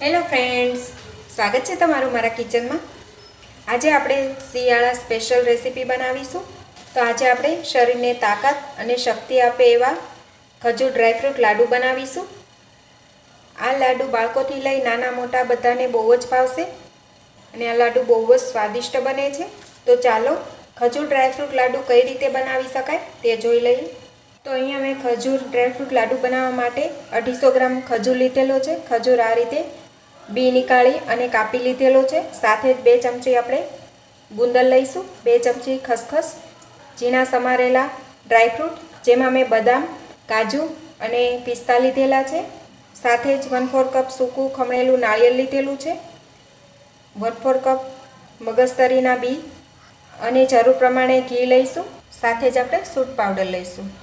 Hello friends, સ્વાગત છે તમારું મારા કિચનમાં। આજે આપણે શિયાળા સ્પેશિયલ રેસીપી બનાવીશું। તો આજે આપણે શરીરને તાકાત અને શક્તિ આપે એવા ખજૂર ડ્રાયફ્રૂટ લાડુ બનાવીશું। આ લાડુ બાળકોથી લઈ નાના મોટા બધાને બહુ જ ભાવશે અને આ લાડુ બહુ જ સ્વાદિષ્ટ બને છે। તો ચાલો ખજૂર ડ્રાયફ્રૂટ લાડુ કઈ રીતે બનાવી શકાય તે જોઈ લઈએ। તો અહીંયા મેં ખજૂર ડ્રાયફ્રૂટ લાડુ બનાવવા માટે 250 ગ્રામ ખજૂર લીધેલો છે। ખજૂર આ રીતે બી નીકાળી અને કાપી લીધેલો છે। સાથે જ 2 ચમચી આપણે ગુંદર લઈશું, 2 ચમચી ખસખસ, ઝીણા સમારેલા ડ્રાયફ્રૂટ જેમાં મેં બદામ, કાજુ અને પિસ્તા લીધેલા છે। સાથે જ 1/4 કપ સૂકું ખમણેલું નાળિયેર લીધેલું છે, 1/4 કપ મગજતરીના બી અને જરૂર પ્રમાણે ઘી લઈશું। સાથે જ આપણે સૂંઠ પાવડર લઈશું।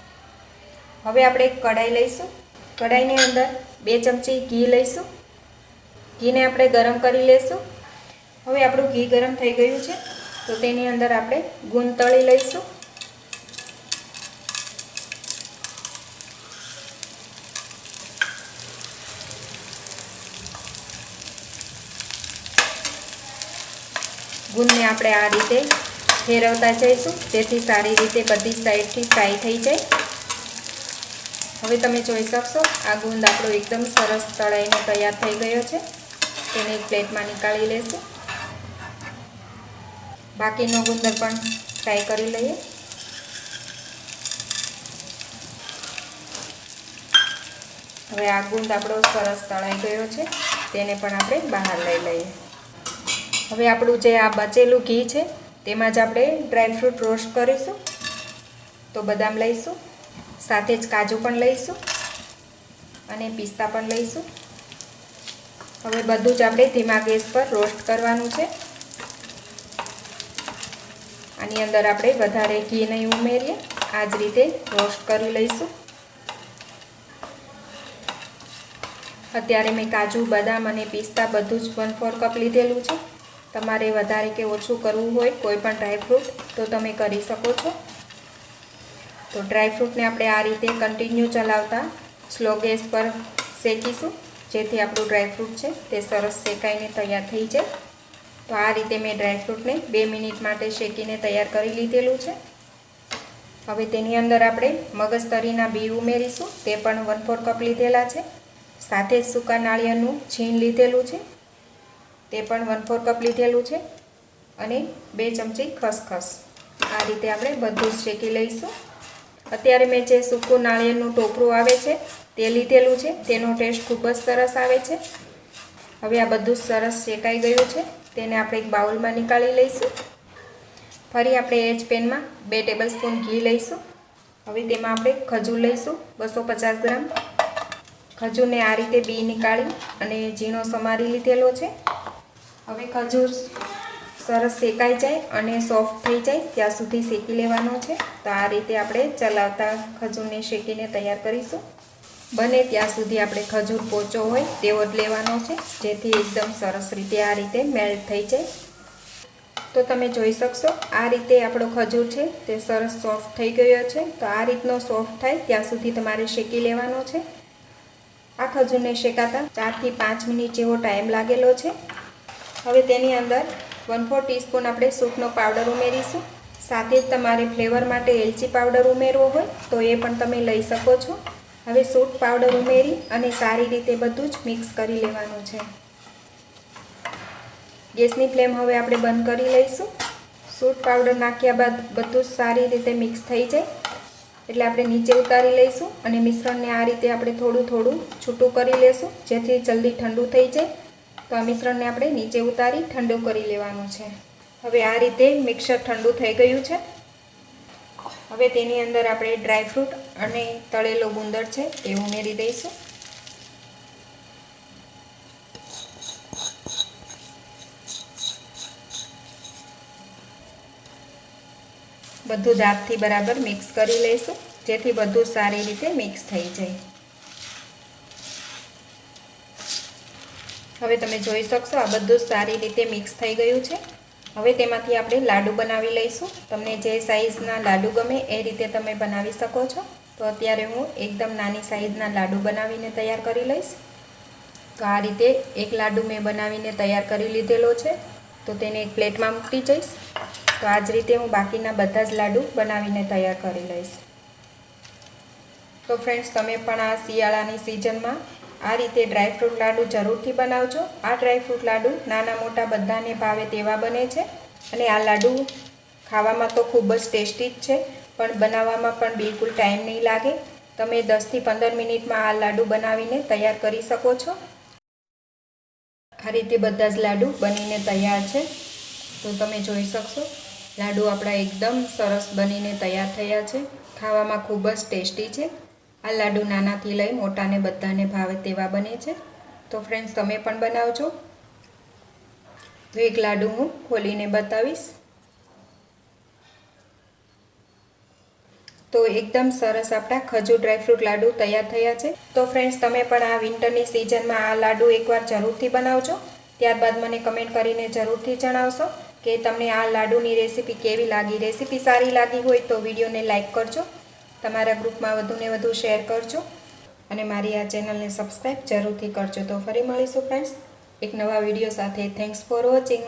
હવે આપણે એક કઢાઈ લઈશું। કઢાઈની અંદર 2 ચમચી ઘી લઈશું। ઘીને આપણે ગરમ કરી લેશું। હવે આપણું ઘી ગરમ થઈ ગયું છે તો તેની અંદર આપણે ગુંદ તળી લઈશું। ગુંદને આપણે આ રીતે ફેરવતા જઈશું જેથી સારી રીતે બધી સાઈડથી ફ્રાય થઈ જાય। હવે તમે જોઈ શકશો આ ગુંદ આપણો એકદમ સરસ તળાઈને તૈયાર થઈ ગયો છે। તેને એક પ્લેટમાં નીકાળી લેશું। બાકીનો ગુંદર પણ ફ્રાય કરી લઈએ। હવે આ ગુંદ આપણો સરસ તળાઈ ગયો છે, તેને પણ આપણે બહાર લઈ લઈએ। હવે આપણું જે આ બચેલું ઘી છે તેમાં જ આપણે ડ્રાયફ્રૂટ રોસ્ટ કરીશું। તો બદામ લઈશું, સાથે જ કાજુ પણ લઈશું અને પિસ્તા પણ લઈશું। હવે બધું જ આપણે ધીમા ગેસ પર રોસ્ટ કરવાનું છે। આની અંદર આપણે વધારે ઘી નહીં ઉમેરીએ, આ જ રીતે રોસ્ટ કરી લઈશું। અત્યારે મેં કાજુ, બદામ અને પિસ્તા બધું જ 1/4 કપ લીધેલું છે। તમારે વધારે કે ઓછું કરવું હોય કોઈ પણ ડ્રાયફ્રૂટ તો તમે કરી શકો છો। તો ડ્રાયફ્રૂટને આપણે આ રીતે કન્ટિન્યુ ચલાવતા સ્લો ગેસ પર શેકીશું જેથી આપણું ડ્રાયફ્રૂટ છે તે સરસ શેકાઈને તૈયાર થઈ જાય। તો આ રીતે મેં ડ્રાયફ્રૂટને 2 મિનિટ માટે શેકીને તૈયાર કરી લીધેલું છે। હવે તેની અંદર આપણે મગજતરીના બી ઉમેરીશું, તે પણ 1/4 કપ લીધેલા છે। સાથે જ સૂકા નાળિયેરનું છીણ લીધેલું છે, તે પણ 1/4 કપ લીધેલું છે અને 2 ચમચી ખસખસ। આ રીતે આપણે બધું જ શેકી લઈશું। અત્યારે મેં જે સૂકું નાળિયેરનું ટોપરું આવે છે તે લીધેલું છે, તેનો ટેસ્ટ ખૂબ જ સરસ આવે છે। હવે આ બધું સરસ શેકાઈ ગયું છે, તેને આપણે એક બાઉલમાં નીકાળી લઈશું। ફરી આપણે એ જ પેનમાં 2 ટેબલસ્પૂન ઘી લઈશું। હવે તેમાં આપણે ખજૂર લઈશું 250 ગ્રામ। ખજૂરને આ રીતે બી નીકાળી અને ઝીણો સમારી લીધેલો છે। હવે ખજૂર સરસ શેકાઈ જાય અને સોફ્ટ થઈ જાય ત્યાં સુધી શેકી લેવાનો છે। તો આ રીતે આપણે ચલાવતા ખજૂરને શેકીને તૈયાર કરીશું। બને ત્યાં સુધી આપણે ખજૂર પોચો હોય તેવો જ લેવાનો છે જેથી એકદમ સરસ રીતે આ રીતે મેલ્ટ થઈ જાય। તો તમે જોઈ શકશો આ રીતે આપણો ખજૂર છે તે સરસ સોફ્ટ થઈ ગયો છે। તો આ રીતનો સોફ્ટ થાય ત્યાં સુધી તમારે શેકી લેવાનો છે। આ ખજૂરને શેકાતા 4 થી 5 મિનિટ જેવો ટાઈમ લાગેલો છે। હવે તેની અંદર 1/4 ટીસ્પૂન આપણે સૂંઠનો પાવડર ઉમેરીશું। સાથે જ તમારે ફ્લેવર માટે એલચી પાવડર ઉમેરવો હોય તો એ પણ તમે લઈ શકો છો। હવે સૂંઠ પાવડર ઉમેરી અને સારી રીતે બધું જ મિક્સ કરી લેવાનું છે। ગેસની ફ્લેમ હવે આપણે બંધ કરી લઈશું। સૂંઠ પાવડર નાખ્યા બાદ બધું જ સારી રીતે મિક્સ થઈ જાય એટલે આપણે નીચે ઉતારી લઈશું અને મિશ્રણને આ રીતે આપણે થોડું થોડું છૂટું કરી લેશું જેથી જલ્દી ઠંડુ થઈ જાય। તો આ મિશ્રણને આપણે નીચે ઉતારી ઠંડુ કરી લેવાનું છે। હવે આ રીતે મિક્સર ઠંડુ થઈ ગયું છે। હવે તેની અંદર આપણે ડ્રાયફ્રૂટ અને તળેલો ગુંદર છે એ ઉમેરી દઈશું। બધું જ હાથથી બરાબર મિક્સ કરી લઈશું જેથી બધું સારી રીતે મિક્સ થઈ જાય। હવે તમે જોઈ શકશો આ બધું સારી રીતે મિક્સ થઈ ગયું છે। હવે તેમાંથી આપણે લાડુ બનાવી લઈશું। તમને જે સાઈઝના લાડુ ગમે એ રીતે તમે બનાવી શકો છો। તો અત્યારે હું એકદમ નાની સાઈઝના લાડુ બનાવીને તૈયાર કરી લઈશ। તો આ રીતે એક લાડુ મેં બનાવીને તૈયાર કરી લીધેલો છે, તો તેને એક પ્લેટમાં મૂકી જઈશ. તો આ જ રીતે હું બાકીના બધા જ લાડુ બનાવીને તૈયાર કરી લઈશ. તો ફ્રેન્ડ્સ, તમે પણ આ શિયાળાની સિઝનમાં આ રીતે ડ્રાયફ્રૂટ લાડુ જરૂરથી બનાવજો. આ ડ્રાયફ્રૂટ લાડુ નાના મોટા બધાને ભાવે તેવા બને છે અને આ લાડુ ખાવામાં તો ખૂબ જ ટેસ્ટી જ છે, પણ બનાવવામાં પણ બિલકુલ ટાઈમ નહીં લાગે. તમે 10થી 15 મિનિટમાં આ લાડુ બનાવીને તૈયાર કરી શકો છો. આ રીતે બધા જ લાડુ બનીને તૈયાર છે. તો તમે જોઈ શકશો લાડુ આપણા એકદમ સરસ બનીને તૈયાર થયા છે. ખાવામાં ખૂબ જ ટેસ્ટી છે. આ લાડુ નાનાથી લઈ મોટાને બધાને ભાવે તેવા બને છે. તો ફ્રેન્ડ્સ, તમે પણ બનાવજો. તો એક લાડુ હું ખોલીને બતાવીશ. તો એકદમ સરસ આપણા ખજૂર ડ્રાયફ્રૂટ લાડુ તૈયાર થયા છે. તો ફ્રેન્ડ્સ, તમે પણ આ વિન્ટરની સિઝનમાં આ લાડુ એકવાર જરૂરથી બનાવજો. ત્યારબાદ મને કમેન્ટ કરીને જરૂરથી જણાવશો કે તમને આ લાડુની રેસીપી કેવી લાગી. રેસીપી સારી લાગી હોય તો વિડીયોને લાઇક કરજો, તમારા ગ્રુપમાં વધુને વધુ શેર કરજો અને મારી આ ચેનલને સબસ્ક્રાઈબ જરૂરથી કરજો. તો ફરી મળીશું ફ્રેન્ડ્સ એક નવા વિડીયો સાથે. Thanks for watching.